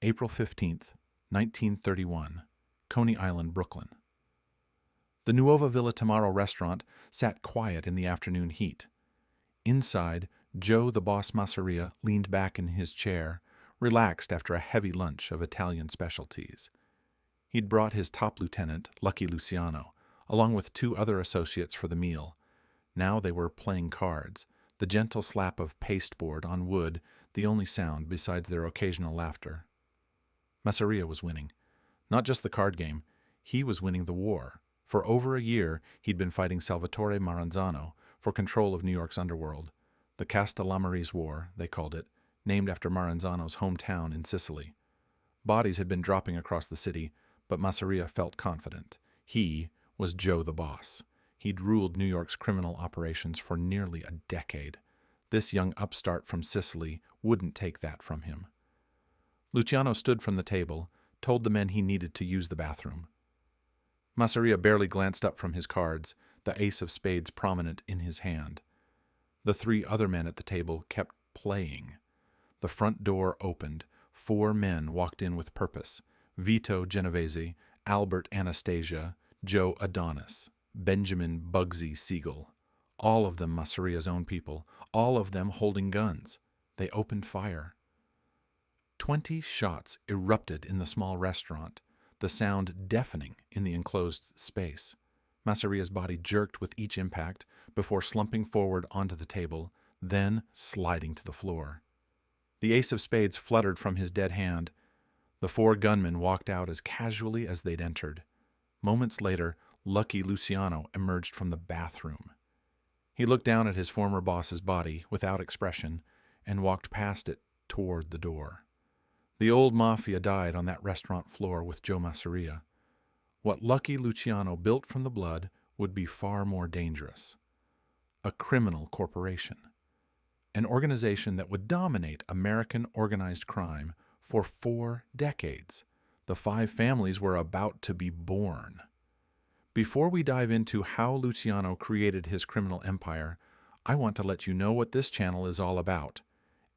April 15th, 1931, Coney Island, Brooklyn. The Nuova Villa Tamaro restaurant sat quiet in the afternoon heat. Inside, Joe the boss Masseria leaned back in his chair, relaxed after a heavy lunch of Italian specialties. He'd brought his top lieutenant, Lucky Luciano, along with two other associates for the meal. Now they were playing cards, the gentle slap of pasteboard on wood the only sound besides their occasional laughter. Masseria was winning. Not just the card game, he was winning the war. For over a year, he'd been fighting Salvatore Maranzano for control of New York's underworld. The Castellammarese War, they called it, named after Maranzano's hometown in Sicily. Bodies had been dropping across the city, but Masseria felt confident. He was Joe the boss. He'd ruled New York's criminal operations for nearly a decade. This young upstart from Sicily wouldn't take that from him. Luciano stood from the table, told the men he needed to use the bathroom. Masseria barely glanced up from his cards, the ace of spades prominent in his hand. The three other men at the table kept playing. The front door opened. 4 men walked in with purpose: Vito Genovese, Albert Anastasia, Joe Adonis, Benjamin Bugsy Siegel. All of them Masseria's own people, all of them holding guns. They opened fire. 20 shots erupted in the small restaurant, the sound deafening in the enclosed space. Masseria's body jerked with each impact before slumping forward onto the table, then sliding to the floor. The ace of spades fluttered from his dead hand. The 4 gunmen walked out as casually as they'd entered. Moments later, Lucky Luciano emerged from the bathroom. He looked down at his former boss's body without expression and walked past it toward the door. The old Mafia died on that restaurant floor with Joe Masseria. What Lucky Luciano built from the blood would be far more dangerous. A criminal corporation. An organization that would dominate American organized crime for 4 decades. The 5 families were about to be born. Before we dive into how Luciano created his criminal empire, I want to let you know what this channel is all about.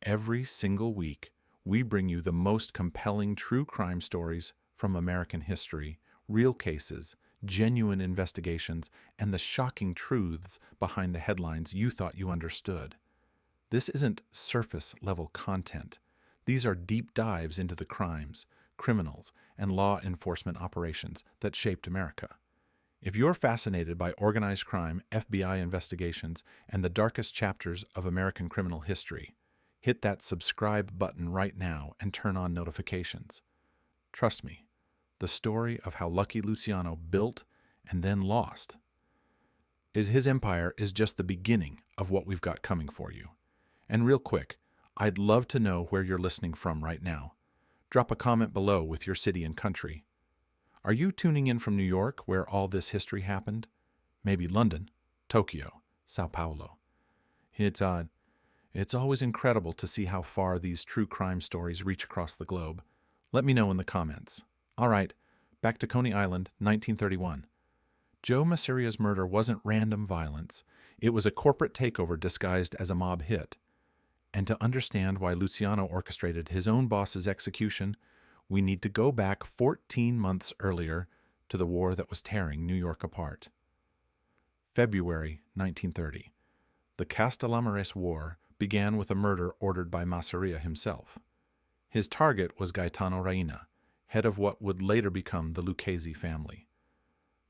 Every single week, we bring you the most compelling true crime stories from American history, real cases, genuine investigations, and the shocking truths behind the headlines you thought you understood. This isn't surface-level content. These are deep dives into the crimes, criminals, and law enforcement operations that shaped America. If you're fascinated by organized crime, FBI investigations, and the darkest chapters of American criminal history, hit that subscribe button right now and turn on notifications. Trust me, the story of how Lucky Luciano built and then lost his empire is just the beginning of what we've got coming for you. And real quick, I'd love to know where you're listening from right now. Drop a comment below with your city and country. Are you tuning in from New York, where all this history happened? Maybe London, Tokyo, Sao Paulo. It's always incredible to see how far these true crime stories reach across the globe. Let me know in the comments. All right, back to Coney Island, 1931. Joe Masseria's murder wasn't random violence. It was a corporate takeover disguised as a mob hit. And to understand why Luciano orchestrated his own boss's execution, we need to go back 14 months earlier to the war that was tearing New York apart. February 1930. The Castellammarese War began with a murder ordered by Masseria himself. His target was Gaetano Reina, head of what would later become the Lucchese family.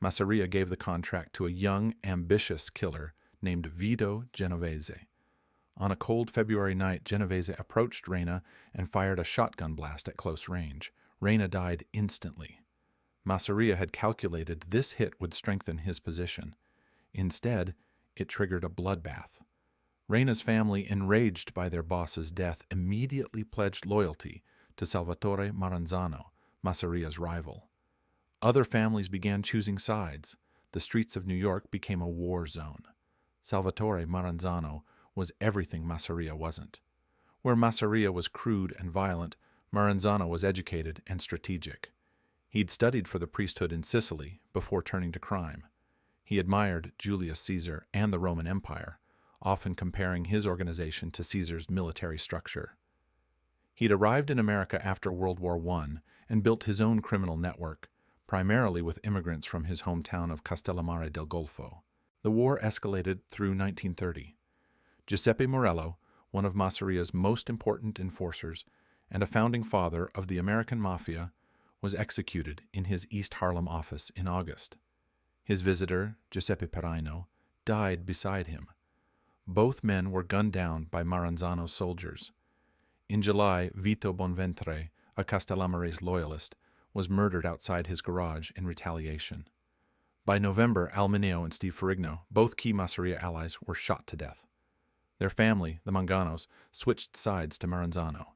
Masseria gave the contract to a young, ambitious killer named Vito Genovese. On a cold February night, Genovese approached Reina and fired a shotgun blast at close range. Reina died instantly. Masseria had calculated this hit would strengthen his position. Instead, it triggered a bloodbath. Reina's family, enraged by their boss's death, immediately pledged loyalty to Salvatore Maranzano, Masseria's rival. Other families began choosing sides. The streets of New York became a war zone. Salvatore Maranzano was everything Masseria wasn't. Where Masseria was crude and violent, Maranzano was educated and strategic. He'd studied for the priesthood in Sicily before turning to crime. He admired Julius Caesar and the Roman Empire, often comparing his organization to Caesar's military structure. He'd arrived in America after World War I and built his own criminal network, primarily with immigrants from his hometown of Castellammarese del Golfo. The war escalated through 1930. Giuseppe Morello, one of Masseria's most important enforcers and a founding father of the American Mafia, was executed in his East Harlem office in August. His visitor, Giuseppe Perino, died beside him. Both men were gunned down by Maranzano's soldiers. In July, Vito Bonventre, a Castellammarese loyalist, was murdered outside his garage in retaliation. By November, Almineo and Steve Ferrigno, both key Masseria allies, were shot to death. Their family, the Manganos, switched sides to Maranzano.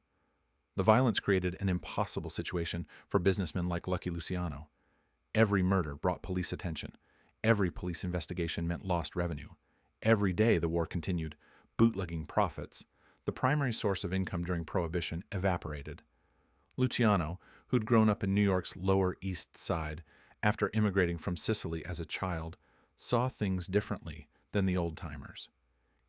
The violence created an impossible situation for businessmen like Lucky Luciano. Every murder brought police attention. Every police investigation meant lost revenue. Every day the war continued, bootlegging profits. The primary source of income during Prohibition evaporated. Luciano, who'd grown up in New York's Lower East Side after immigrating from Sicily as a child, saw things differently than the old-timers.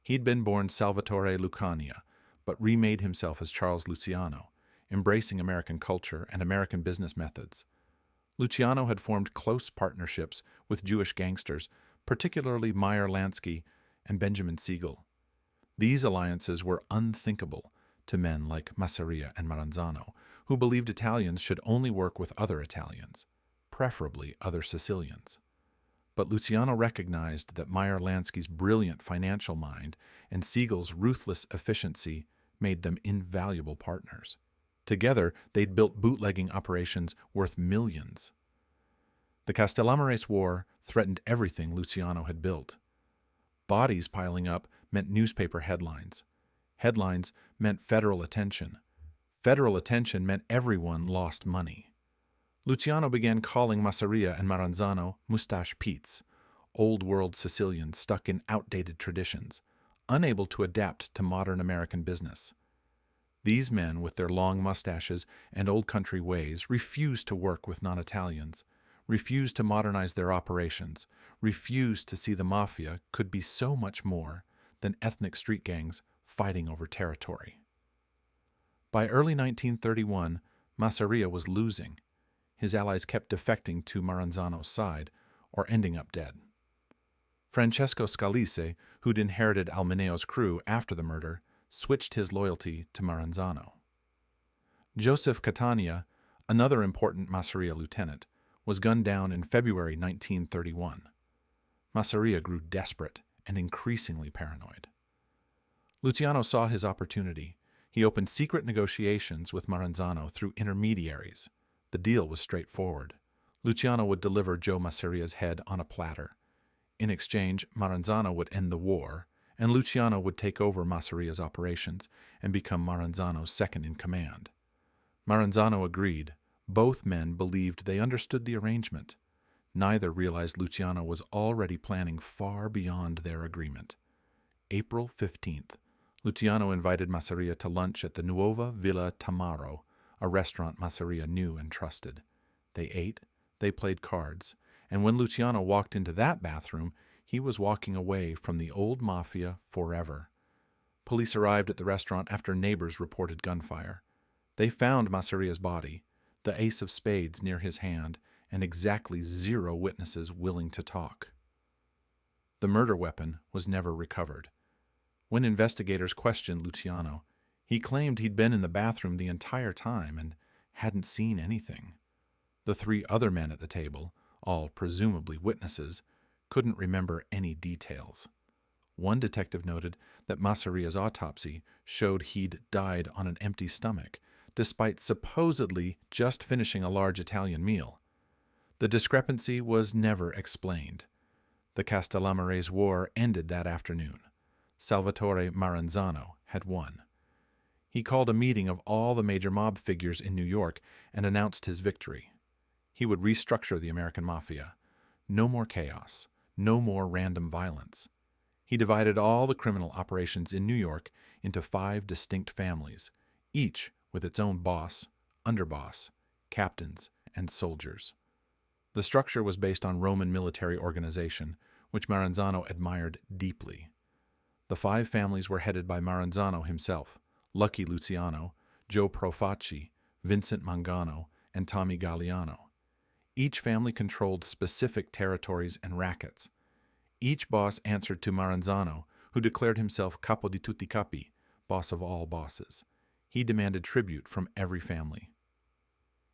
He'd been born Salvatore Lucania, but remade himself as Charles Luciano, embracing American culture and American business methods. Luciano had formed close partnerships with Jewish gangsters, particularly Meyer Lansky and Benjamin Siegel. These alliances were unthinkable to men like Masseria and Maranzano, who believed Italians should only work with other Italians, preferably other Sicilians. But Luciano recognized that Meyer Lansky's brilliant financial mind and Siegel's ruthless efficiency made them invaluable partners. Together, they'd built bootlegging operations worth millions. The Castellammarese War threatened everything Luciano had built. Bodies piling up meant newspaper headlines. Headlines meant federal attention. Federal attention meant everyone lost money. Luciano began calling Masseria and Maranzano mustache Petes, old-world Sicilians stuck in outdated traditions, unable to adapt to modern American business. These men, with their long mustaches and old-country ways, refused to work with non-Italians, refused to modernize their operations, refused to see the Mafia could be so much more than ethnic street gangs fighting over territory. By early 1931, Masseria was losing. His allies kept defecting to Maranzano's side or ending up dead. Francesco Scalise, who'd inherited Almineo's crew after the murder, switched his loyalty to Maranzano. Joseph Catania, another important Masseria lieutenant, was gunned down in February 1931. Masseria grew desperate and increasingly paranoid. Luciano saw his opportunity. He opened secret negotiations with Maranzano through intermediaries. The deal was straightforward. Luciano would deliver Joe Masseria's head on a platter. In exchange, Maranzano would end the war, and Luciano would take over Masseria's operations and become Maranzano's second-in-command. Maranzano agreed. Both men believed they understood the arrangement. Neither realized Luciano was already planning far beyond their agreement. April 15th, Luciano invited Masseria to lunch at the Nuova Villa Tamaro, a restaurant Masseria knew and trusted. They ate, they played cards, and when Luciano walked into that bathroom, he was walking away from the old Mafia forever. Police arrived at the restaurant after neighbors reported gunfire. They found Masseria's body, the ace of spades near his hand, and exactly 0 witnesses willing to talk. The murder weapon was never recovered. When investigators questioned Luciano, he claimed he'd been in the bathroom the entire time and hadn't seen anything. The 3 other men at the table, all presumably witnesses, couldn't remember any details. One detective noted that Masseria's autopsy showed he'd died on an empty stomach, despite supposedly just finishing a large Italian meal. The discrepancy was never explained. The Castellammarese War ended that afternoon. Salvatore Maranzano had won. He called a meeting of all the major mob figures in New York and announced his victory. He would restructure the American Mafia. No more chaos. No more random violence. He divided all the criminal operations in New York into 5 distinct families, each with its own boss, underboss, captains, and soldiers. The structure was based on Roman military organization, which Maranzano admired deeply. The 5 families were headed by Maranzano himself, Lucky Luciano, Joe Profaci, Vincent Mangano, and Tommy Galliano. Each family controlled specific territories and rackets. Each boss answered to Maranzano, who declared himself capo di tutti capi, boss of all bosses. He demanded tribute from every family.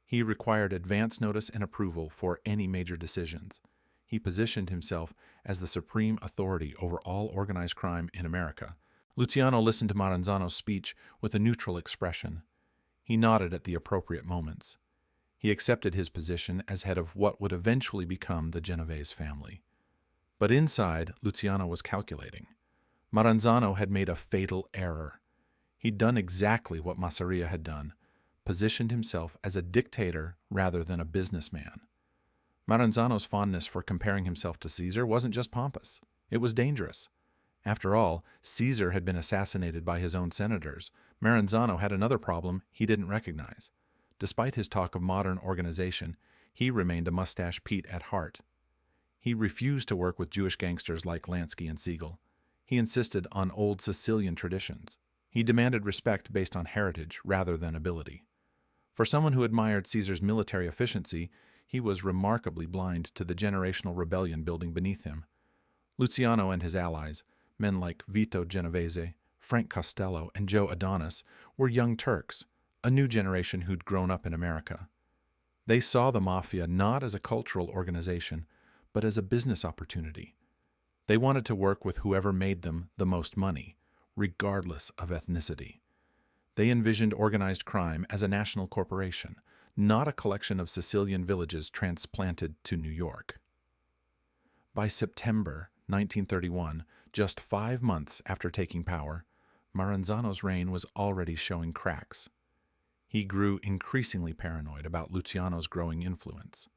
He required advance notice and approval for any major decisions. He positioned himself as the supreme authority over all organized crime in America. Luciano listened to Maranzano's speech with a neutral expression. He nodded at the appropriate moments. He accepted his position as head of what would eventually become the Genovese family. But inside, Luciano was calculating. Maranzano had made a fatal error. He'd done exactly what Masseria had done, positioned himself as a dictator rather than a businessman. Maranzano's fondness for comparing himself to Caesar wasn't just pompous. It was dangerous. After all, Caesar had been assassinated by his own senators. Maranzano had another problem he didn't recognize. Despite his talk of modern organization, he remained a mustache Pete at heart. He refused to work with Jewish gangsters like Lansky and Siegel. He insisted on old Sicilian traditions. He demanded respect based on heritage rather than ability. For someone who admired Caesar's military efficiency, he was remarkably blind to the generational rebellion building beneath him. Luciano and his allies, men like Vito Genovese, Frank Costello, and Joe Adonis, were young Turks, a new generation who'd grown up in America. They saw the Mafia not as a cultural organization, but as a business opportunity. They wanted to work with whoever made them the most money, regardless of ethnicity. They envisioned organized crime as a national corporation, not a collection of Sicilian villages transplanted to New York. By September 1931, just 5 months after taking power, Maranzano's reign was already showing cracks. He grew increasingly paranoid about Luciano's growing influence.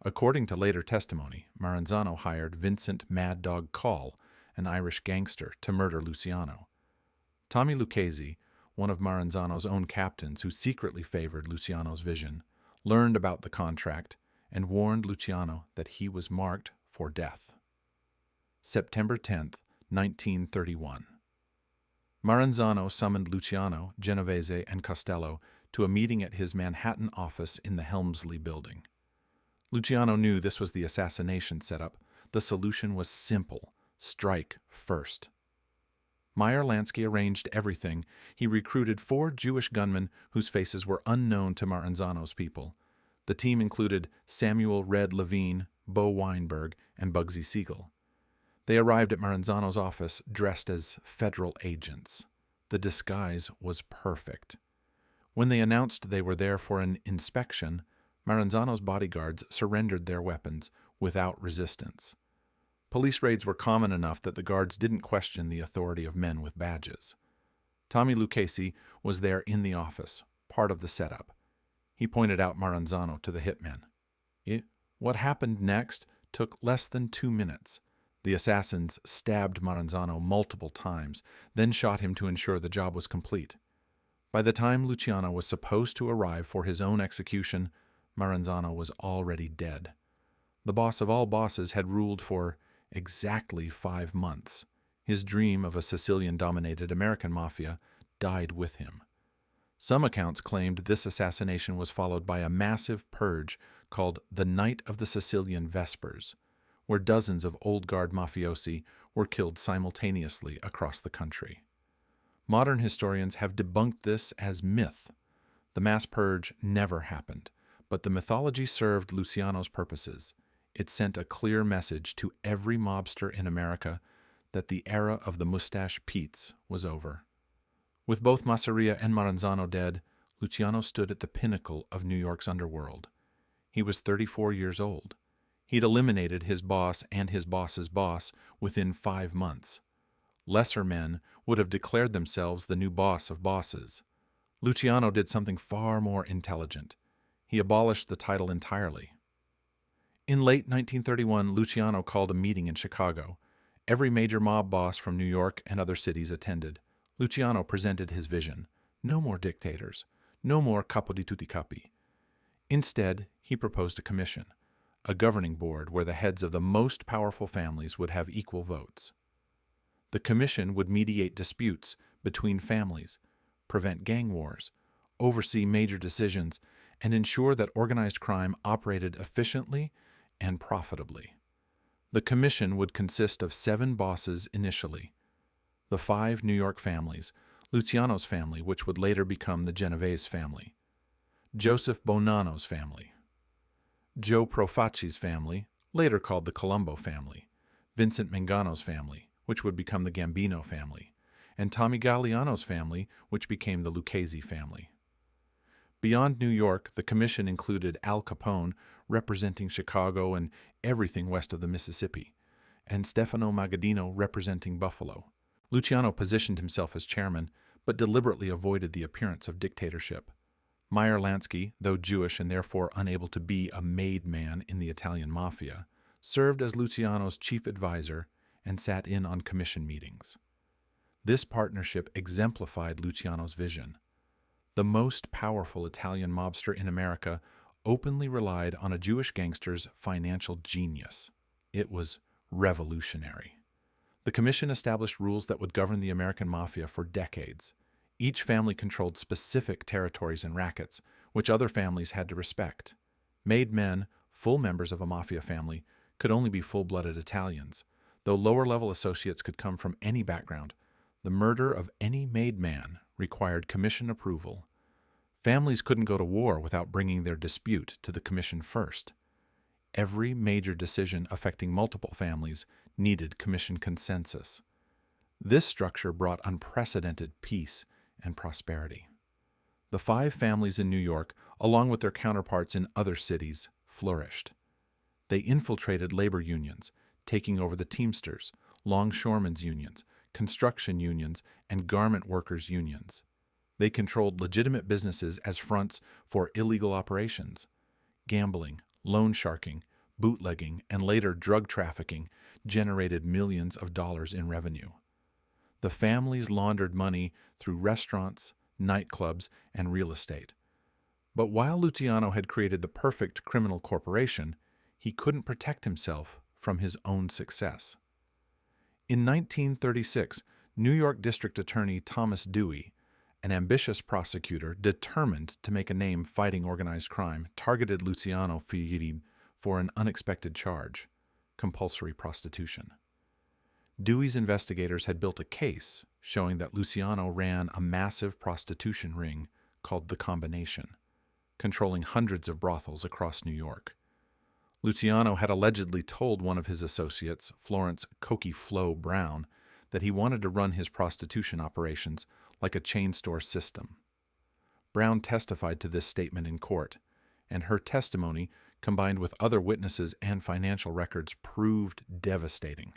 According to later testimony, Maranzano hired Vincent Mad Dog Call, an Irish gangster, to murder Luciano. Tommy Lucchese, one of Maranzano's own captains who secretly favored Luciano's vision, learned about the contract and warned Luciano that he was marked for death. September 10, 1931. Maranzano summoned Luciano, Genovese, and Costello to a meeting at his Manhattan office in the Helmsley building. Luciano knew this was the assassination setup. The solution was simple: strike first. Meyer Lansky arranged everything. He recruited 4 Jewish gunmen whose faces were unknown to Maranzano's people. The team included Samuel Red Levine, Bo Weinberg, and Bugsy Siegel. They arrived at Maranzano's office dressed as federal agents. The disguise was perfect. When they announced they were there for an inspection, Maranzano's bodyguards surrendered their weapons without resistance. Police raids were common enough that the guards didn't question the authority of men with badges. Tommy Lucchese was there in the office, part of the setup. He pointed out Maranzano to the hitmen. What happened next took less than 2 minutes. The assassins stabbed Maranzano multiple times, then shot him to ensure the job was complete. By the time Luciano was supposed to arrive for his own execution, Maranzano was already dead. The boss of all bosses had ruled for exactly 5 months. His dream of a Sicilian-dominated American mafia died with him. Some accounts claimed this assassination was followed by a massive purge called the Night of the Sicilian Vespers, where dozens of old guard mafiosi were killed simultaneously across the country. Modern historians have debunked this as myth. The mass purge never happened, but the mythology served Luciano's purposes. It sent a clear message to every mobster in America that the era of the mustache Petes was over. With both Masseria and Maranzano dead, Luciano stood at the pinnacle of New York's underworld. He was 34 years old. He'd eliminated his boss and his boss's boss within 5 months. Lesser men would have declared themselves the new boss of bosses. Luciano did something far more intelligent. He abolished the title entirely. In late 1931, Luciano called a meeting in Chicago. Every major mob boss from New York and other cities attended. Luciano presented his vision. No more dictators. No more capo di tutti capi. Instead, he proposed a commission, a governing board where the heads of the most powerful families would have equal votes. The commission would mediate disputes between families, prevent gang wars, oversee major decisions, and ensure that organized crime operated efficiently and profitably. The commission would consist of 7 bosses initially: the 5 New York families, Luciano's family, which would later become the Genovese family, Joseph Bonanno's family, Joe Profaci's family, later called the Colombo family, Vincent Mangano's family, which would become the Gambino family, and Tommy Galliano's family, which became the Lucchese family. Beyond New York, the commission included Al Capone, representing Chicago and everything west of the Mississippi, and Stefano Magaddino, representing Buffalo. Luciano positioned himself as chairman, but deliberately avoided the appearance of dictatorship. Meyer Lansky, though Jewish and therefore unable to be a made man in the Italian Mafia, served as Luciano's chief advisor and sat in on commission meetings. This partnership exemplified Luciano's vision. The most powerful Italian mobster in America openly relied on a Jewish gangster's financial genius. It was revolutionary. The commission established rules that would govern the American Mafia for decades. Each family controlled specific territories and rackets, which other families had to respect. Made men, full members of a Mafia family, could only be full-blooded Italians, though lower-level associates could come from any background. The murder of any made man required commission approval. Families couldn't go to war without bringing their dispute to the commission first. Every major decision affecting multiple families needed commission consensus. This structure brought unprecedented peace and prosperity. The 5 families in New York, along with their counterparts in other cities, flourished. They infiltrated labor unions, taking over the Teamsters, longshoremen's unions, construction unions, and garment workers' unions. They controlled legitimate businesses as fronts for illegal operations. Gambling, loan sharking, bootlegging, and later drug trafficking generated millions of dollars in revenue. The families laundered money through restaurants, nightclubs, and real estate. But while Luciano had created the perfect criminal corporation, he couldn't protect himself from his own success. In 1936, New York District Attorney Thomas Dewey, an ambitious prosecutor determined to make a name fighting organized crime, targeted Luciano for an unexpected charge: compulsory prostitution. Dewey's investigators had built a case showing that Luciano ran a massive prostitution ring called the Combination, controlling hundreds of brothels across New York. Luciano had allegedly told one of his associates, Florence "Cokie Flo" Brown, that he wanted to run his prostitution operations like a chain store system. Brown testified to this statement in court, and her testimony, combined with other witnesses and financial records, proved devastating.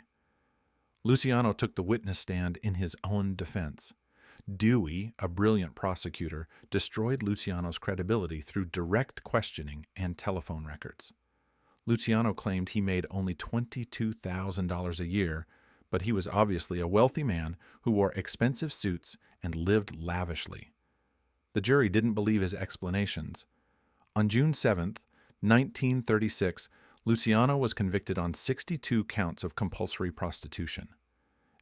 Luciano took the witness stand in his own defense. Dewey, a brilliant prosecutor, destroyed Luciano's credibility through direct questioning and telephone records. Luciano claimed he made only $22,000 a year, but he was obviously a wealthy man who wore expensive suits and lived lavishly. The jury didn't believe his explanations. On June 7, 1936, Luciano was convicted on 62 counts of compulsory prostitution.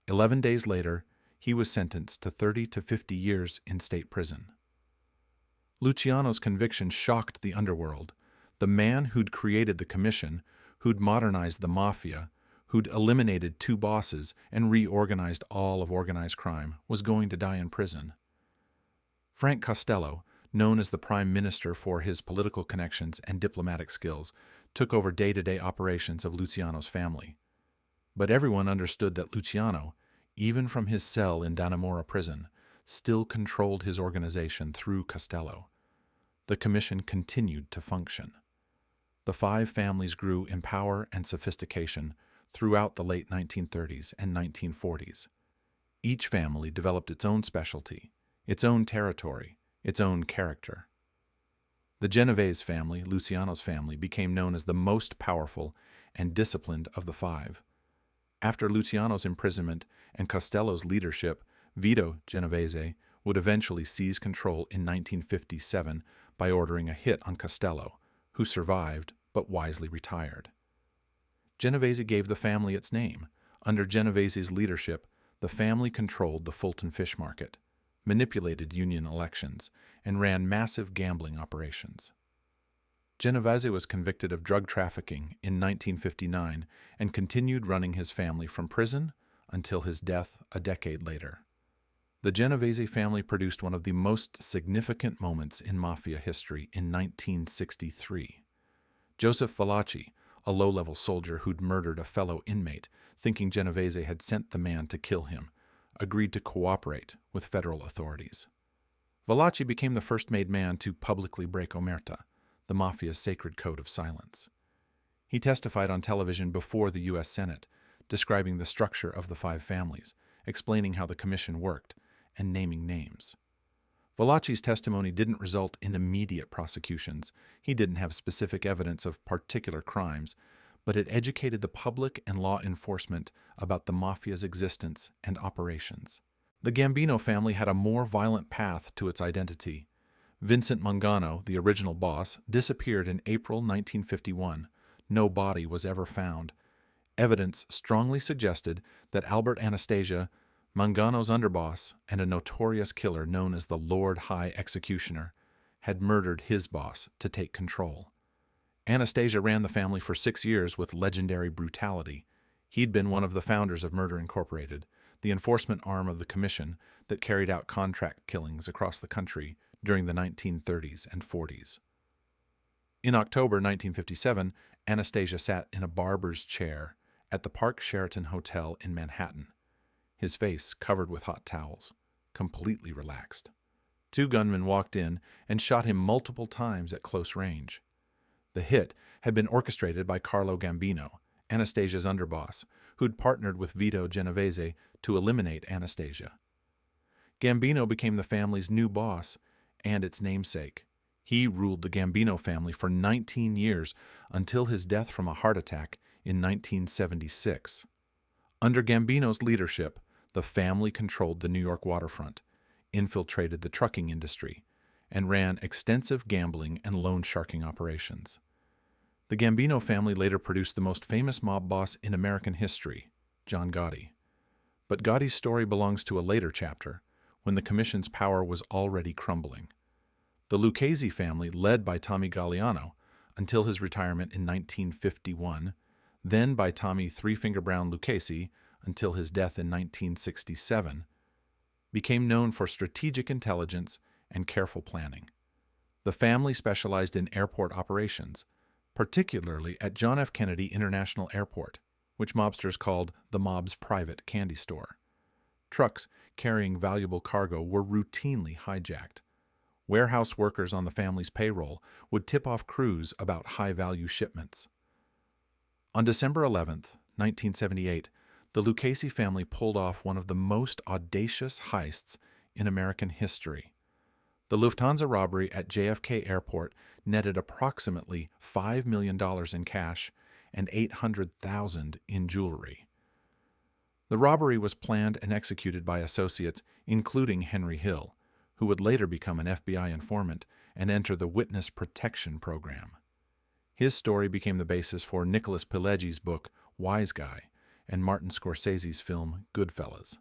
11 days later, he was sentenced to 30 to 50 years in state prison. Luciano's conviction shocked the underworld. The man who'd created the commission, who'd modernized the Mafia, who'd eliminated 2 bosses and reorganized all of organized crime, was going to die in prison. Frank Costello, known as the Prime Minister for his political connections and diplomatic skills, took over day-to-day operations of Luciano's family. But everyone understood that Luciano, even from his cell in Dannemora prison, still controlled his organization through Costello. The commission continued to function. The 5 families grew in power and sophistication throughout the late 1930s and 1940s. Each family developed its own specialty, its own territory, its own character. The Genovese family, Luciano's family, became known as the most powerful and disciplined of the 5. After Luciano's imprisonment and Costello's leadership, Vito Genovese would eventually seize control in 1957 by ordering a hit on Costello, who survived but wisely retired. Genovese gave the family its name. Under Genovese's leadership, the family controlled the Fulton Fish Market. manipulated union elections, and ran massive gambling operations. Genovese was convicted of drug trafficking in 1959 and continued running his family from prison until his death a decade later. The Genovese family produced one of the most significant moments in Mafia history in 1963. Joseph Bonanno, a low-level soldier who'd murdered a fellow inmate, thinking Genovese had sent the man to kill him, agreed to cooperate with federal authorities. Bonanno became the first made man to publicly break omertà, the Mafia's sacred code of silence. He testified on television before the U.S. Senate, describing the structure of the five families, explaining how the commission worked, and naming names. Bonanno's testimony didn't result in immediate prosecutions. He didn't have specific evidence of particular crimes, but it educated the public and law enforcement about the Mafia's existence and operations. The Gambino family had a more violent path to its identity. Vincent Mangano, the original boss, disappeared in April 1951. No body was ever found. Evidence strongly suggested that Albert Anastasia, Mangano's underboss and a notorious killer known as the Lord High Executioner, had murdered his boss to take control. Anastasia ran the family for 6 years with legendary brutality. He'd been one of the founders of Murder Incorporated, the enforcement arm of the commission that carried out contract killings across the country during the 1930s and 40s. In October 1957, Anastasia sat in a barber's chair at the Park Sheraton Hotel in Manhattan, his face covered with hot towels, completely relaxed. 2 gunmen walked in and shot him multiple times at close range. The hit had been orchestrated by Carlo Gambino, Anastasia's underboss, who'd partnered with Vito Genovese to eliminate Anastasia. Gambino became the family's new boss and its namesake. He ruled the Gambino family for 19 years until his death from a heart attack in 1976. Under Gambino's leadership, the family controlled the New York waterfront, infiltrated the trucking industry, and ran extensive gambling and loan sharking operations. The Gambino family later produced the most famous mob boss in American history, John Gotti. But Gotti's story belongs to a later chapter, when the Commission's power was already crumbling. The Lucchese family, led by Tommy Galliano until his retirement in 1951, then by Tommy Three-Finger Brown Lucchese until his death in 1967, became known for strategic intelligence and careful planning. The family specialized in airport operations, particularly at John F. Kennedy International Airport, which mobsters called the mob's private candy store. Trucks carrying valuable cargo were routinely hijacked. Warehouse workers on the family's payroll would tip off crews about high-value shipments. On December 11, 1978, the Lucchese family pulled off one of the most audacious heists in American history. The Lufthansa robbery at JFK Airport netted approximately $5 million in cash and $800,000 in jewelry. The robbery was planned and executed by associates including Henry Hill, who would later become an FBI informant and enter the Witness Protection Program. His story became the basis for Nicholas Pileggi's book Wise Guy and Martin Scorsese's film Goodfellas.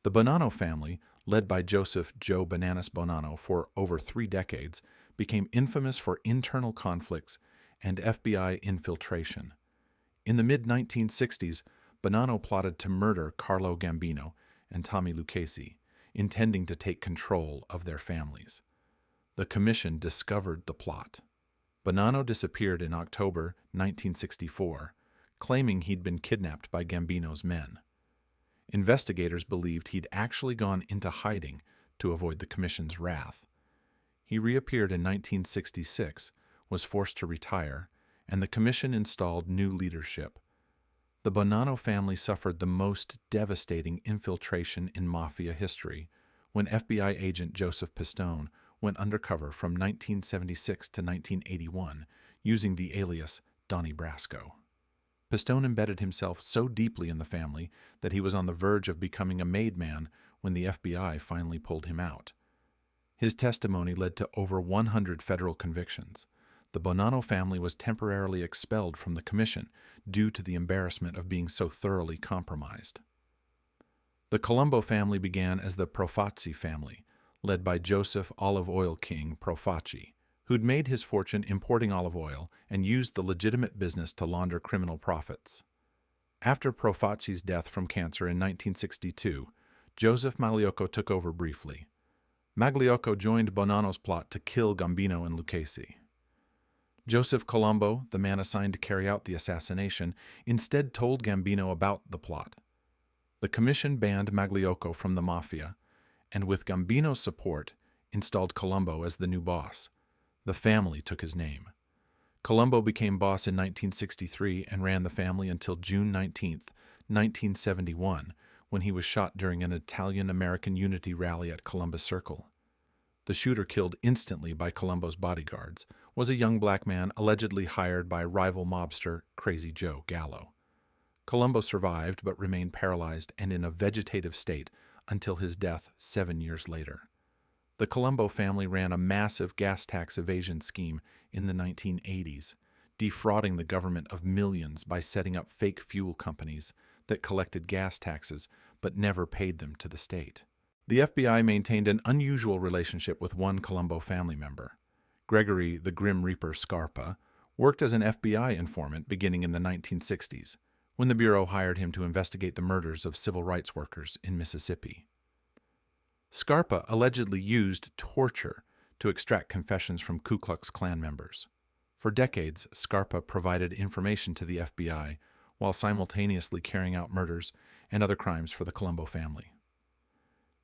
The Bonanno family, led by Joseph "Joe" Bananas Bonanno for over 3 decades, became infamous for internal conflicts and FBI infiltration. In the mid-1960s, Bonanno plotted to murder Carlo Gambino and Tommy Lucchese, intending to take control of their families. The commission discovered the plot. Bonanno disappeared in October 1964, claiming he'd been kidnapped by Gambino's men. Investigators believed he'd actually gone into hiding to avoid the commission's wrath. He reappeared in 1966, was forced to retire, and the commission installed new leadership. The Bonanno family suffered the most devastating infiltration in Mafia history when FBI agent Joseph Pistone went undercover from 1976 to 1981 using the alias Donnie Brasco. Pistone embedded himself so deeply in the family that he was on the verge of becoming a made man when the FBI finally pulled him out. His testimony led to over 100 federal convictions. The Bonanno family was temporarily expelled from the commission due to the embarrassment of being so thoroughly compromised. The Colombo family began as the Profazzi family, led by Joseph Olive Oil King Profazzi, who'd made his fortune importing olive oil and used the legitimate business to launder criminal profits. After Profazzi's death from cancer in 1962, Joseph Magliocco took over briefly. Magliocco joined Bonanno's plot to kill Gambino and Lucchese. Joseph Colombo, the man assigned to carry out the assassination, instead told Gambino about the plot. The commission banned Magliocco from the Mafia, and with Gambino's support, installed Colombo as the new boss. The family took his name. Colombo became boss in 1963 and ran the family until June 19, 1971, when he was shot during an Italian-American unity rally at Columbus Circle. The shooter, killed instantly by Colombo's bodyguards, was a young black man allegedly hired by rival mobster Crazy Joe Gallo. Colombo survived but remained paralyzed and in a vegetative state until his death 7 years later. The Colombo family ran a massive gas tax evasion scheme in the 1980s, defrauding the government of millions by setting up fake fuel companies that collected gas taxes but never paid them to the state. The FBI maintained an unusual relationship with one Colombo family member. Gregory the Grim Reaper Scarpa worked as an FBI informant beginning in the 1960s, when the Bureau hired him to investigate the murders of civil rights workers in Mississippi. Scarpa allegedly used torture to extract confessions from Ku Klux Klan members. For decades, Scarpa provided information to the FBI while simultaneously carrying out murders and other crimes for the Colombo family.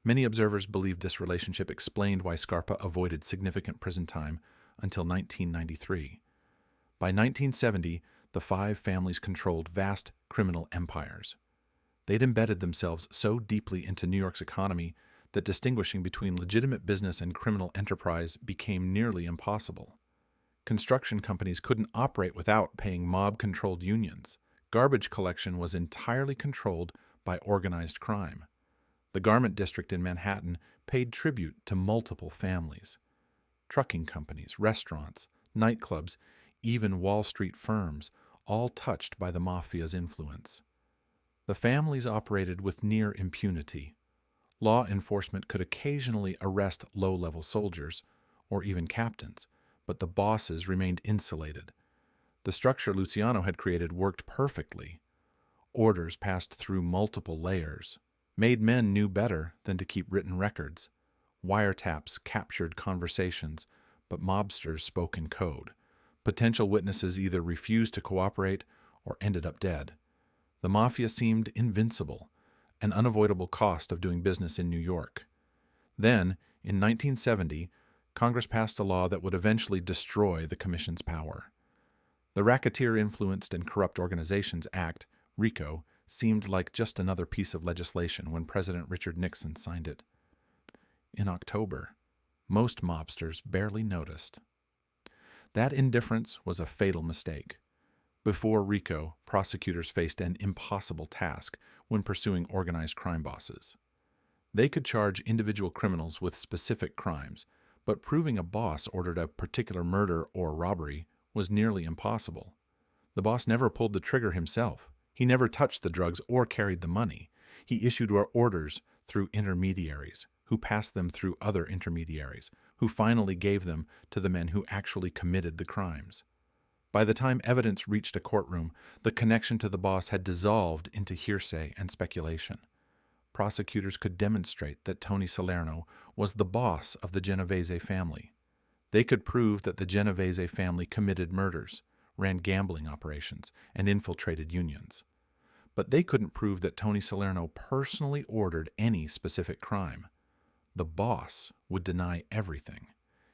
Many observers believed this relationship explained why Scarpa avoided significant prison time until 1993. By 1970, the five families controlled vast criminal empires. They'd embedded themselves so deeply into New York's economy that distinguishing between legitimate business and criminal enterprise became nearly impossible. Construction companies couldn't operate without paying mob-controlled unions. Garbage collection was entirely controlled by organized crime. The garment district in Manhattan paid tribute to multiple families. Trucking companies, restaurants, nightclubs, even Wall Street firms, all touched by the Mafia's influence. The families operated with near impunity. Law enforcement could occasionally arrest low-level soldiers, or even captains, but the bosses remained insulated. The structure Luciano had created worked perfectly. Orders passed through multiple layers. Made men knew better than to keep written records. Wiretaps captured conversations, but mobsters spoke in code. Potential witnesses either refused to cooperate or ended up dead. The Mafia seemed invincible, an unavoidable cost of doing business in New York. Then, in 1970, Congress passed a law that would eventually destroy the Commission's power. The Racketeer-Influenced and Corrupt Organizations Act, RICO, seemed like just another piece of legislation when President Richard Nixon signed it. In October, most mobsters barely noticed. That indifference was a fatal mistake. Before RICO, prosecutors faced an impossible task when pursuing organized crime bosses. They could charge individual criminals with specific crimes, but proving a boss ordered a particular murder or robbery was nearly impossible. The boss never pulled the trigger himself. He never touched the drugs or carried the money. He issued orders through intermediaries, who passed them through other intermediaries, who finally gave them to the men who actually committed the crimes. By the time evidence reached a courtroom, the connection to the boss had dissolved into hearsay and speculation. Prosecutors could demonstrate that Tony Salerno was the boss of the Genovese family. They could prove that the Genovese family committed murders, ran gambling operations, and infiltrated unions. But they couldn't prove that Tony Salerno personally ordered any specific crime. The boss would deny everything.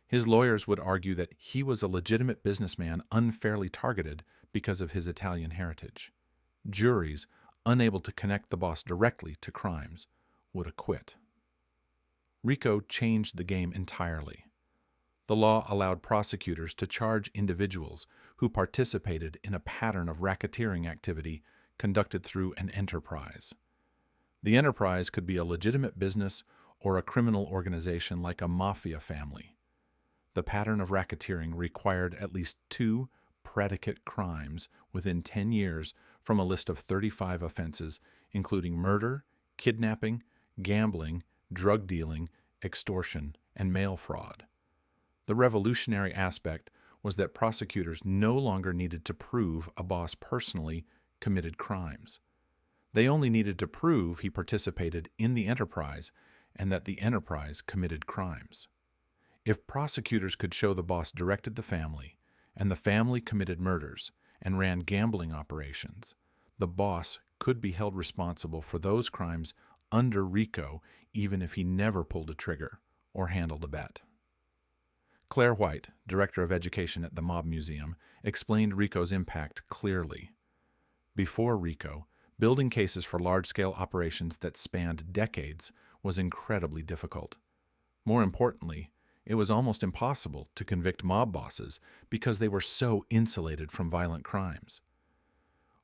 His lawyers would argue that he was a legitimate businessman unfairly targeted because of his Italian heritage. Juries, unable to connect the boss directly to crimes, would acquit. RICO changed the game entirely. The law allowed prosecutors to charge individuals who participated in a pattern of racketeering activity conducted through an enterprise. The enterprise could be a legitimate business or a criminal organization like a mafia family. The pattern of racketeering required at least 2 predicate crimes within 10 years from a list of 35 offenses, including murder, kidnapping, gambling, drug dealing, extortion, and mail fraud. The revolutionary aspect was that prosecutors no longer needed to prove a boss personally committed crimes. They only needed to prove he participated in the enterprise and that the enterprise committed crimes. If prosecutors could show the boss directed the family, and the family committed murders and ran gambling operations, the boss could be held responsible for those crimes under RICO even if he never pulled a trigger or handled a bet. Claire White, Director of Education at the Mob Museum, explained RICO's impact clearly. Before RICO, building cases for large-scale operations that spanned decades was incredibly difficult. More importantly, it was almost impossible to convict mob bosses because they were so insulated from violent crimes.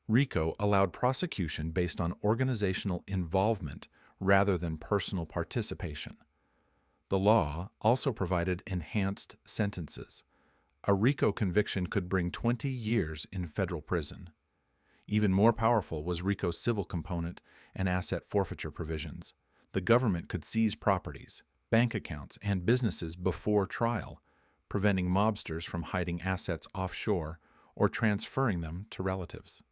RICO allowed prosecution based on organizational involvement rather than personal participation. The law also provided enhanced sentences. A RICO conviction could bring 20 years in federal prison. Even more powerful was RICO's civil component and asset forfeiture provisions. The government could seize properties, bank accounts, and businesses before trial, preventing mobsters from hiding assets offshore or transferring them to relatives.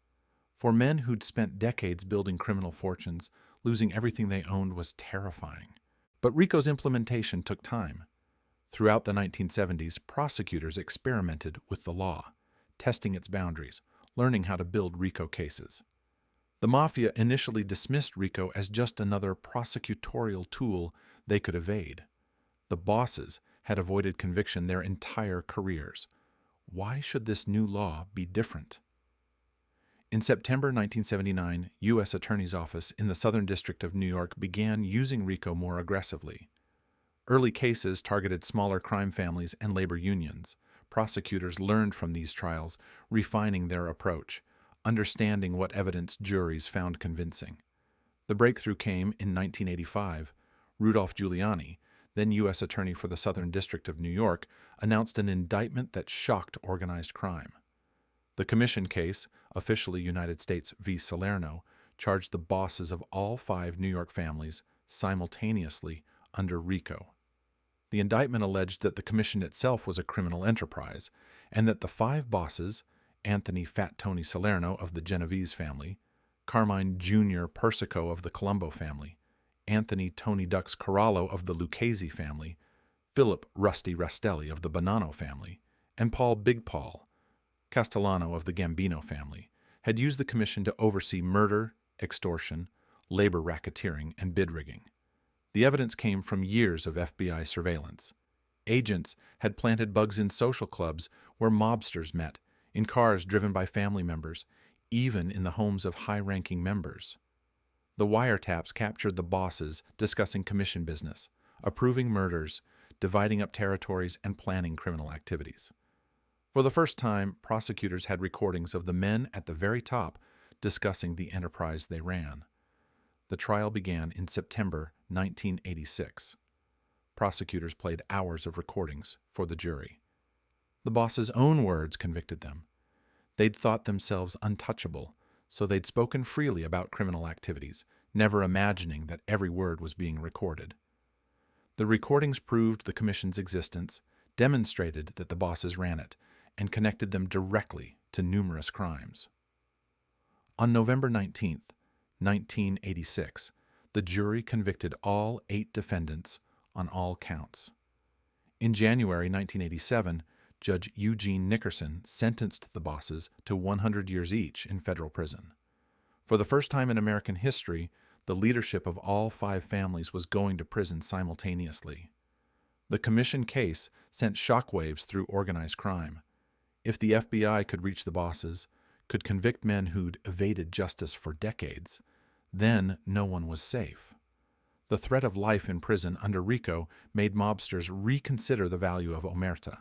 For men who'd spent decades building criminal fortunes, losing everything they owned was terrifying. But RICO's implementation took time. Throughout the 1970s, prosecutors experimented with the law, testing its boundaries, learning how to build RICO cases. The Mafia initially dismissed RICO as just another prosecutorial tool they could evade. The bosses had avoided conviction their entire careers. Why should this new law be different? In September 1979, U.S. Attorney's Office in the Southern District of New York began using RICO more aggressively. Early cases targeted smaller crime families and labor unions. Prosecutors learned from these trials, refining their approach, understanding what evidence juries found convincing. The breakthrough came in 1985. Rudolph Giuliani, then U.S. Attorney for the Southern District of New York, announced an indictment that shocked organized crime. The commission case, officially United States v. Salerno, charged the bosses of all 5 New York families simultaneously under RICO. The indictment alleged that the commission itself was a criminal enterprise, and that the 5 bosses, Anthony Fat Tony Salerno of the Genovese family, Carmine Jr. Persico of the Colombo family, Anthony Tony Dux Corallo of the Lucchese family, Philip Rusty Rastelli of the Bonanno family, and Paul Big Paul Castellano of the Gambino family, had used the commission to oversee murder, extortion, labor racketeering, and bid rigging. The evidence came from years of FBI surveillance. Agents had planted bugs in social clubs where mobsters met, in cars driven by family members, even in the homes of high-ranking members. The wiretaps captured the bosses discussing commission business, approving murders, dividing up territories, and planning criminal activities. For the first time, prosecutors had recordings of the men at the very top discussing the enterprise they ran. The trial began in September 1986. Prosecutors played hours of recordings for the jury. The boss's own words convicted them. They'd thought themselves untouchable, so they'd spoken freely about criminal activities, never imagining that every word was being recorded. The recordings proved the commission's existence, demonstrated that the bosses ran it, and connected them directly to numerous crimes. On November 19, 1986, the jury convicted all 8 defendants on all counts. In January 1987, Judge Eugene Nickerson sentenced the bosses to 100 years each in federal prison. For the first time in American history, the leadership of all 5 families was going to prison simultaneously. The commission case sent shockwaves through organized crime. If the FBI could reach the bosses, could convict men who'd evaded justice for decades, then no one was safe. The threat of life in prison under RICO made mobsters reconsider the value of omertà.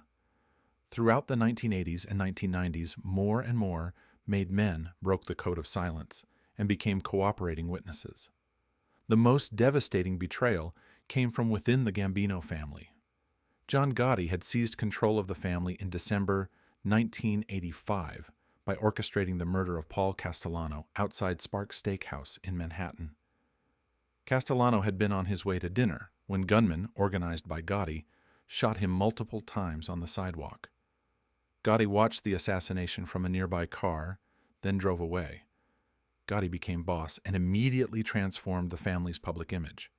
Throughout the 1980s and 1990s, more and more made men broke the code of silence and became cooperating witnesses. The most devastating betrayal came from within the Gambino family. John Gotti had seized control of the family in December 1985 by orchestrating the murder of Paul Castellano outside Sparks Steakhouse in Manhattan. Castellano had been on his way to dinner when gunmen, organized by Gotti, shot him multiple times on the sidewalk. Gotti watched the assassination from a nearby car, then drove away. Gotti became boss and immediately transformed the family's public image.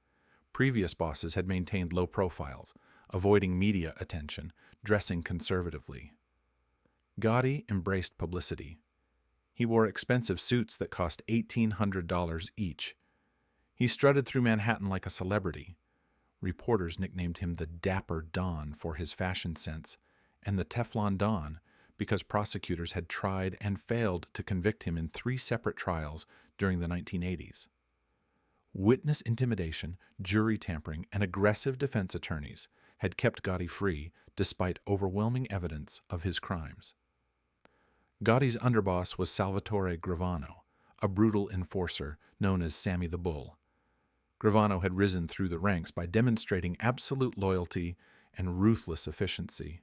Previous bosses had maintained low profiles, avoiding media attention, dressing conservatively. Gotti embraced publicity. He wore expensive suits that cost $1,800 each. He strutted through Manhattan like a celebrity. Reporters nicknamed him the Dapper Don for his fashion sense, and the Teflon Don because prosecutors had tried and failed to convict him in 3 separate trials during the 1980s. Witness intimidation, jury tampering, and aggressive defense attorneys had kept Gotti free despite overwhelming evidence of his crimes. Gotti's underboss was Salvatore Gravano, a brutal enforcer known as Sammy the Bull. Gravano had risen through the ranks by demonstrating absolute loyalty and ruthless efficiency.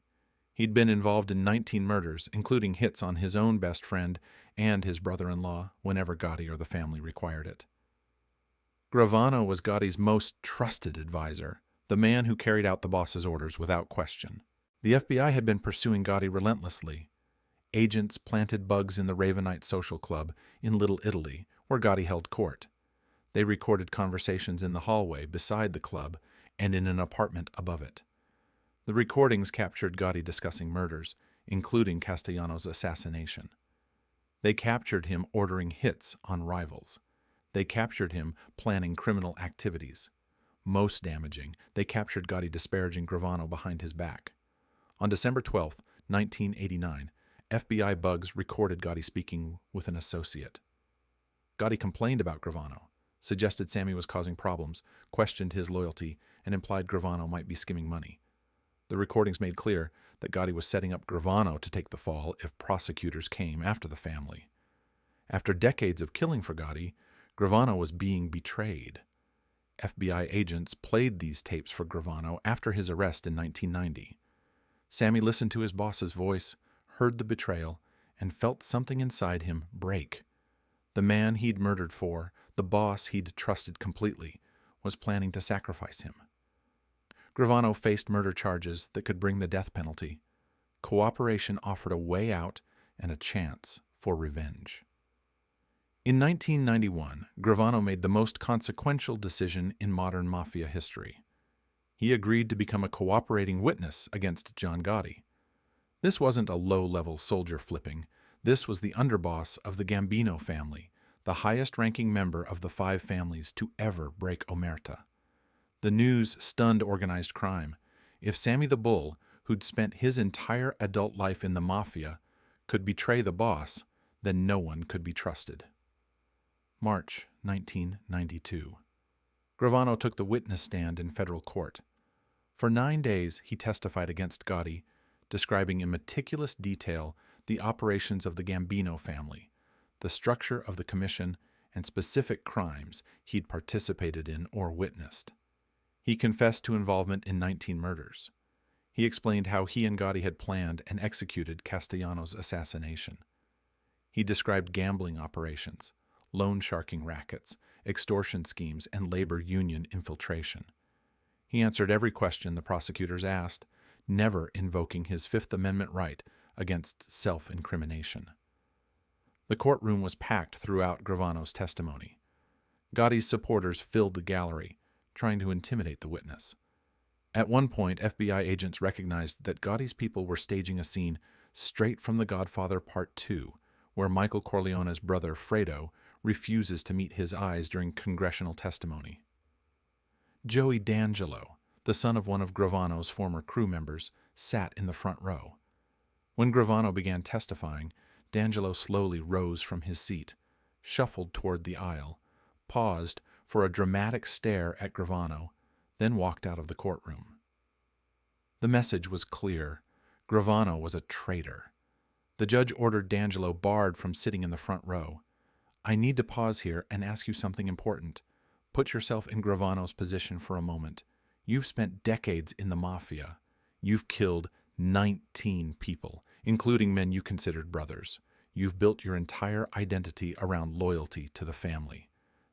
He'd been involved in 19 murders, including hits on his own best friend and his brother-in-law whenever Gotti or the family required it. Gravano was Gotti's most trusted advisor, the man who carried out the boss's orders without question. The FBI had been pursuing Gotti relentlessly. Agents planted bugs in the Ravenite Social Club in Little Italy, where Gotti held court. They recorded conversations in the hallway beside the club and in an apartment above it. The recordings captured Gotti discussing murders, including Castellano's assassination. They captured him ordering hits on rivals. They captured him planning criminal activities. Most damaging, they captured Gotti disparaging Gravano behind his back. On December 12, 1989, FBI bugs recorded Gotti speaking with an associate. Gotti complained about Gravano, suggested Sammy was causing problems, questioned his loyalty, and implied Gravano might be skimming money. The recordings made clear that Gotti was setting up Gravano to take the fall if prosecutors came after the family. After decades of killing for Gotti, Gravano was being betrayed. FBI agents played these tapes for Gravano after his arrest in 1990. Sammy listened to his boss's voice, heard the betrayal, and felt something inside him break. The man he'd murdered for, the boss he'd trusted completely, was planning to sacrifice him. Gravano faced murder charges that could bring the death penalty. Cooperation offered a way out and a chance for revenge. In 1991, Gravano made the most consequential decision in modern Mafia history. He agreed to become a cooperating witness against John Gotti. This wasn't a low-level soldier flipping. This was the underboss of the Gambino family, the highest-ranking member of the 5 families to ever break omertà. The news stunned organized crime. If Sammy the Bull, who'd spent his entire adult life in the Mafia, could betray the boss, then no one could be trusted. March 1992. Gravano took the witness stand in federal court. For 9 days, he testified against Gotti, describing in meticulous detail the operations of the Gambino family, the structure of the commission, and specific crimes he'd participated in or witnessed. He confessed to involvement in 19 murders. He explained how he and Gotti had planned and executed Castellano's assassination. He described gambling operations, loan sharking rackets, extortion schemes, and labor union infiltration. He answered every question the prosecutors asked, never invoking his Fifth Amendment right against self-incrimination. The courtroom was packed throughout Gravano's testimony. Gotti's supporters filled the gallery, trying to intimidate the witness. At one point, FBI agents recognized that Gotti's people were staging a scene straight from The Godfather Part 2, where Michael Corleone's brother, Fredo, refuses to meet his eyes during congressional testimony. Joey D'Angelo, the son of one of Gravano's former crew members, sat in the front row. When Gravano began testifying, D'Angelo slowly rose from his seat, shuffled toward the aisle, paused for a dramatic stare at Gravano, then walked out of the courtroom. The message was clear. Gravano was a traitor. The judge ordered D'Angelo barred from sitting in the front row. "I need to pause here and ask you something important. Put yourself in Gravano's position for a moment. You've spent decades in the Mafia. You've killed 19 people, including men you considered brothers. You've built your entire identity around loyalty to the family.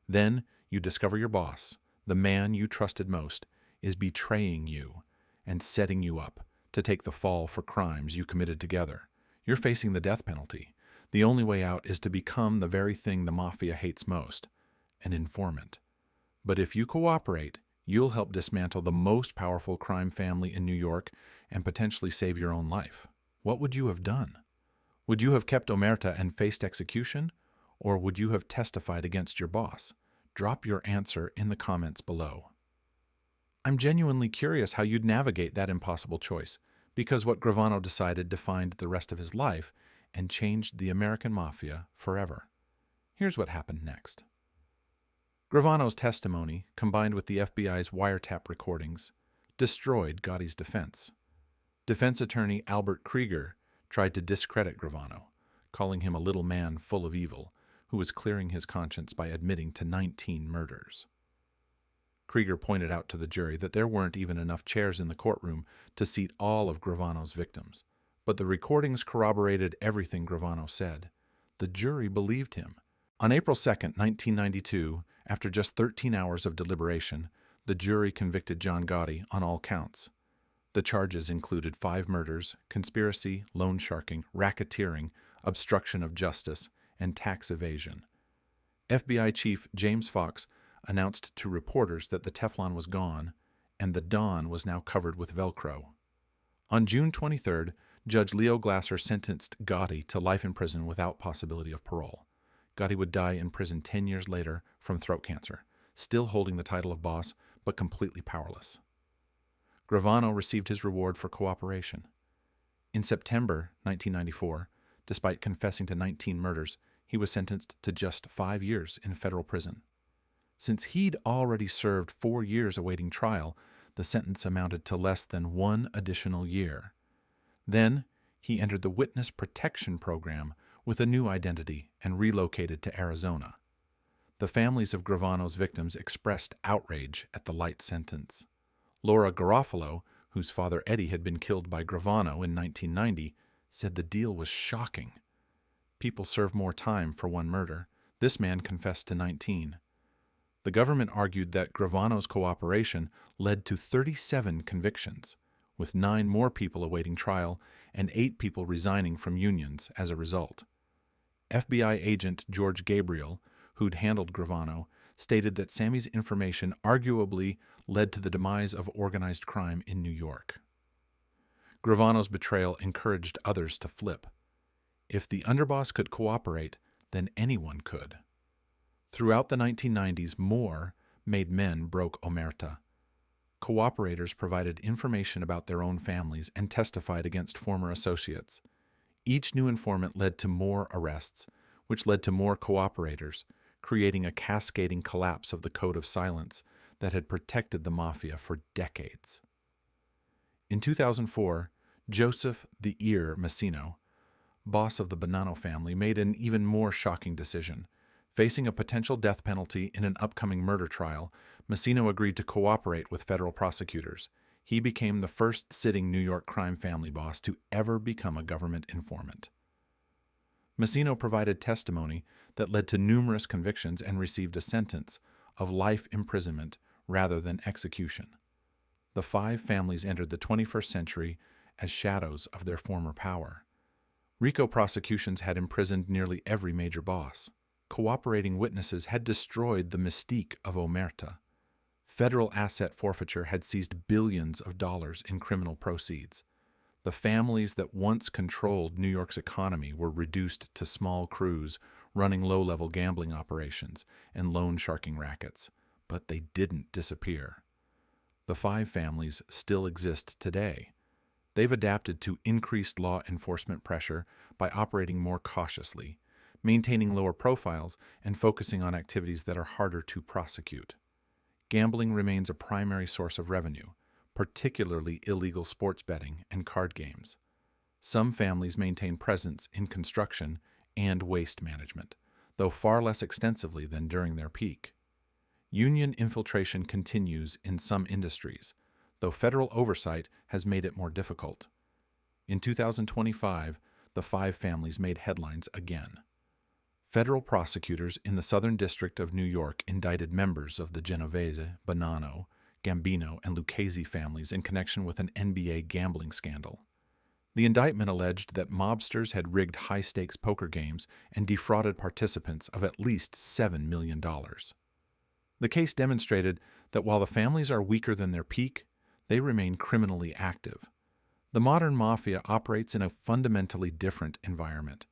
Then you discover your boss, The man you trusted most is betraying you and setting you up to take the fall for crimes you committed together. You're facing the death penalty. The only way out is to become the very thing the Mafia hates most, an informant. But if you cooperate, you'll help dismantle the most powerful crime family in New York and potentially save your own life. What would you have done? Would you have kept omertà and faced execution, or would you have testified against your boss? Drop your answer in the comments below. I'm genuinely curious how you'd navigate that impossible choice, because what Gravano decided defined the rest of his life and changed the American Mafia forever. Here's what happened next. Gravano's testimony, combined with the FBI's wiretap recordings, destroyed Gotti's defense. Defense attorney Albert Krieger tried to discredit Gravano, calling him a little man full of evil who was clearing his conscience by admitting to 19 murders. Krieger pointed out to the jury that there weren't even enough chairs in the courtroom to seat all of Gravano's victims, but the recordings corroborated everything Gravano said. The jury believed him. On April 2, 1992, after just 13 hours of deliberation, the jury convicted John Gotti on all counts. The charges included 5 murders, conspiracy, loan sharking, racketeering, obstruction of justice, and tax evasion. FBI Chief James Fox announced to reporters that the Teflon was gone and the Dawn was now covered with Velcro. On June 23rd, Judge Leo Glasser sentenced Gotti to life in prison without possibility of parole. Gotti would die in prison 10 years later from throat cancer, still holding the title of boss, but completely powerless. Gravano received his reward for cooperation. In September 1994, despite confessing to 19 murders, he was sentenced to just 5 years in federal prison. Since he'd already served 4 years awaiting trial, the sentence amounted to less than 1 additional year. Then, he entered the Witness Protection Program with a new identity and relocated to Arizona. The families of Gravano's victims expressed outrage at the light sentence. Laura Garofalo, whose father Eddie had been killed by Gravano in 1990, said the deal was shocking. People serve more time for one murder. This man confessed to 19. The government argued that Gravano's cooperation led to 37 convictions, with 9 more people awaiting trial and 8 people resigning from unions as a result. FBI agent George Gabriel, who'd handled Gravano, stated that Sammy's information arguably led to the demise of organized crime in New York. Gravano's betrayal encouraged others to flip. If the underboss could cooperate, then anyone could. Throughout the 1990s, more made men broke omertà. Cooperators provided information about their own families and testified against former associates. Each new informant led to more arrests, which led to more cooperators, creating a cascading collapse of the code of silence that had protected the Mafia for decades. In 2004, Joseph "the Ear" Masseria, boss of the Bonanno family, made an even more shocking decision. Facing a potential death penalty in an upcoming murder trial, Masseria agreed to cooperate with federal prosecutors. He became the first sitting New York crime family boss to ever become a government informant. Masseria provided testimony that led to numerous convictions and received a sentence of life imprisonment rather than execution. The 5 families entered the 21st century as shadows of their former power. RICO prosecutions had imprisoned nearly every major boss. Cooperating witnesses had destroyed the mystique of omertà. Federal asset forfeiture had seized billions of dollars in criminal proceeds. The families that once controlled New York's economy were reduced to small crews running low-level gambling operations and loan sharking rackets, but they didn't disappear. The 5 families still exist today. They've adapted to increased law enforcement pressure by operating more cautiously, maintaining lower profiles, and focusing on activities that are harder to prosecute. Gambling remains a primary source of revenue, particularly illegal sports betting and card games. Some families maintain presence in construction and waste management, though far less extensively than during their peak. Union infiltration continues in some industries, though federal oversight has made it more difficult. In 2025, the 5 families made headlines again. Federal prosecutors in the Southern District of New York indicted members of the Genovese, Bonanno, Gambino, and Lucchese families in connection with an NBA gambling scandal. The indictment alleged that mobsters had rigged high-stakes poker games and defrauded participants of at least $7 million. The case demonstrated that while the families are weaker than their peak, they remain criminally active. The modern mafia operates in a fundamentally different environment.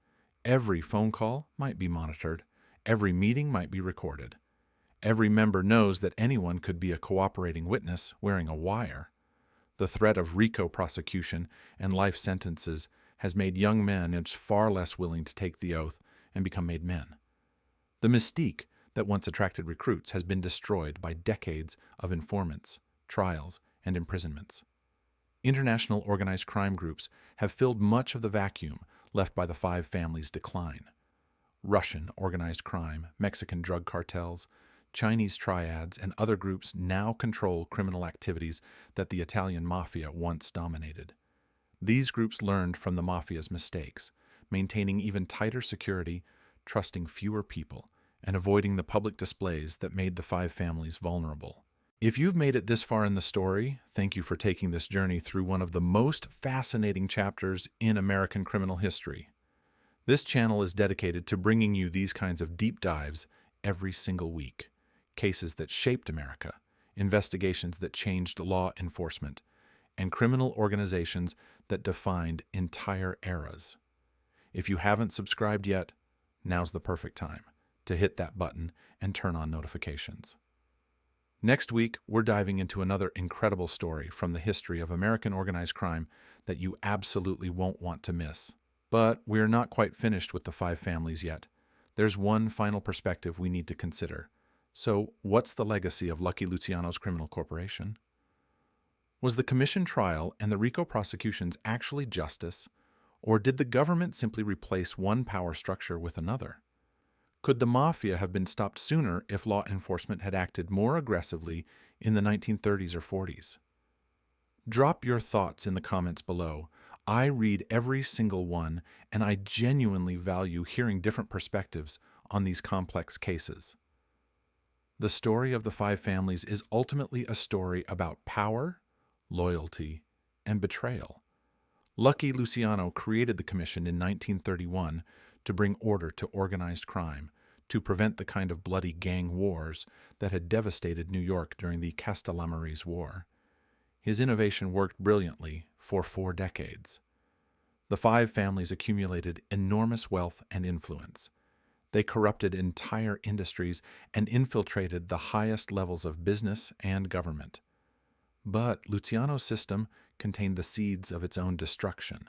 Every phone call might be monitored. Every meeting might be recorded. Every member knows that anyone could be a cooperating witness wearing a wire. The threat of RICO prosecution and life sentences has made young men far less willing to take the oath and become made men. The mystique that once attracted recruits has been destroyed by decades of informants, trials, and imprisonments. International organized crime groups have filled much of the vacuum left by the five families' decline. Russian organized crime, Mexican drug cartels, Chinese triads, and other groups now control criminal activities that the Italian mafia once dominated. These groups learned from the mafia's mistakes, maintaining even tighter security, trusting fewer people, and avoiding the public displays that made the five families vulnerable. If you've made it this far in the story, thank you for taking this journey through one of the most fascinating chapters in American criminal history. This channel is dedicated to bringing you these kinds of deep dives every single week. Cases that shaped America, investigations that changed law enforcement, and criminal organizations that defined entire eras. If you haven't subscribed yet, now's the perfect time to hit that button and turn on notifications. Next week, we're diving into another incredible story from the history of American organized crime that you absolutely won't want to miss. But we're not quite finished with the five families yet. There's one final perspective we need to consider. So, what's the legacy of Lucky Luciano's criminal corporation? Was the commission trial and the RICO prosecutions actually justice, or did the government simply replace one power structure with another? Could the mafia have been stopped sooner if law enforcement had acted more aggressively in the 1930s or 40s? Drop your thoughts in the comments below. I read every single one, and I genuinely value hearing different perspectives on these complex cases. The story of the five families is ultimately a story about power, loyalty, and betrayal. Lucky Luciano created the commission in 1931 to bring order to organized crime, to prevent the kind of bloody gang wars that had devastated New York during the Castellammarese War. His innovation worked brilliantly for 4 decades. The five families accumulated enormous wealth and influence. They corrupted entire industries and infiltrated the highest levels of business and government. But Luciano's system contained the seeds of its own destruction.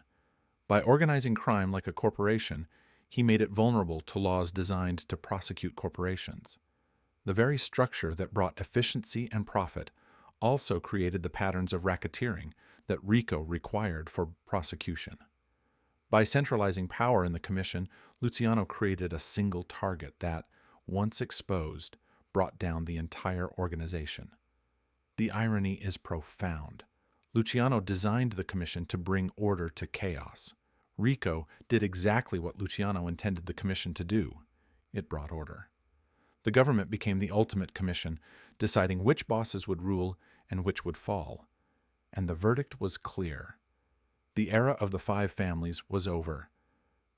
By organizing crime like a corporation, he made it vulnerable to laws designed to prosecute corporations. The very structure that brought efficiency and profit also created the patterns of racketeering that RICO required for prosecution. By centralizing power in the commission, Luciano created a single target that, once exposed, brought down the entire organization. The irony is profound. Luciano designed the commission to bring order to chaos. RICO did exactly what Luciano intended the commission to do. It brought order. The government became the ultimate commission, deciding which bosses would rule and which would fall. And the verdict was clear. The era of the five families was over.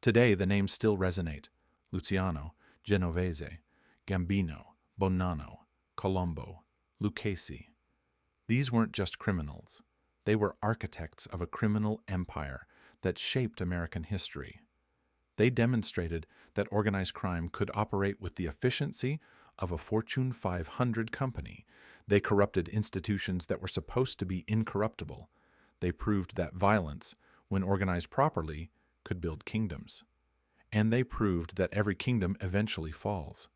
Today, the names still resonate: Luciano, Genovese, Gambino, Bonanno, Colombo, Lucchese. These weren't just criminals. They were architects of a criminal empire that shaped American history. They demonstrated that organized crime could operate with the efficiency of a Fortune 500 company. They corrupted institutions that were supposed to be incorruptible. They proved that violence, when organized properly, could build kingdoms. And they proved that every kingdom eventually falls.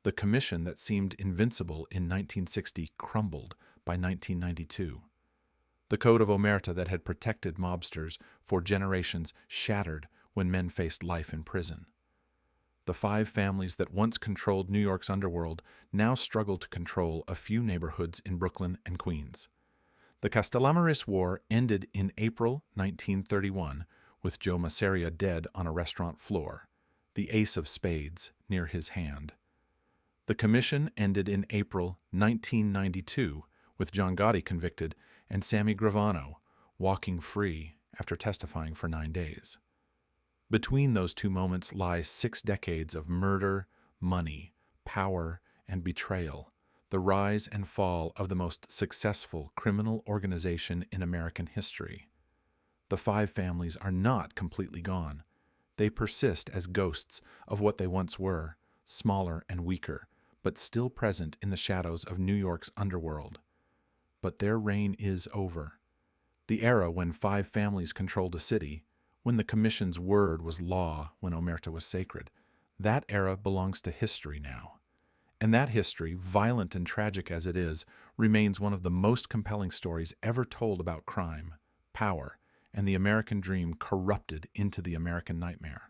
The commission that seemed invincible in 1960 crumbled by 1992. The code of omertà that had protected mobsters for generations shattered when men faced life in prison. The five families that once controlled New York's underworld now struggle to control a few neighborhoods in Brooklyn and Queens. The Castellammarese War ended in April 1931 with Joe Masseria dead on a restaurant floor. the ace of spades near his hand. The commission ended in April 1992, with John Gotti convicted and Sammy Gravano walking free after testifying for 9 days. Between those two moments lie 6 decades of murder, money, power, and betrayal, the rise and fall of the most successful criminal organization in American history. The 5 families are not completely gone. They persist as ghosts of what they once were, smaller and weaker, but still present in the shadows of New York's underworld. But their reign is over. The era when 5 families controlled a city, when the commission's word was law, when omertà was sacred, that era belongs to history now. And that history, violent and tragic as it is, remains one of the most compelling stories ever told about crime, power, and the American dream corrupted into the American nightmare.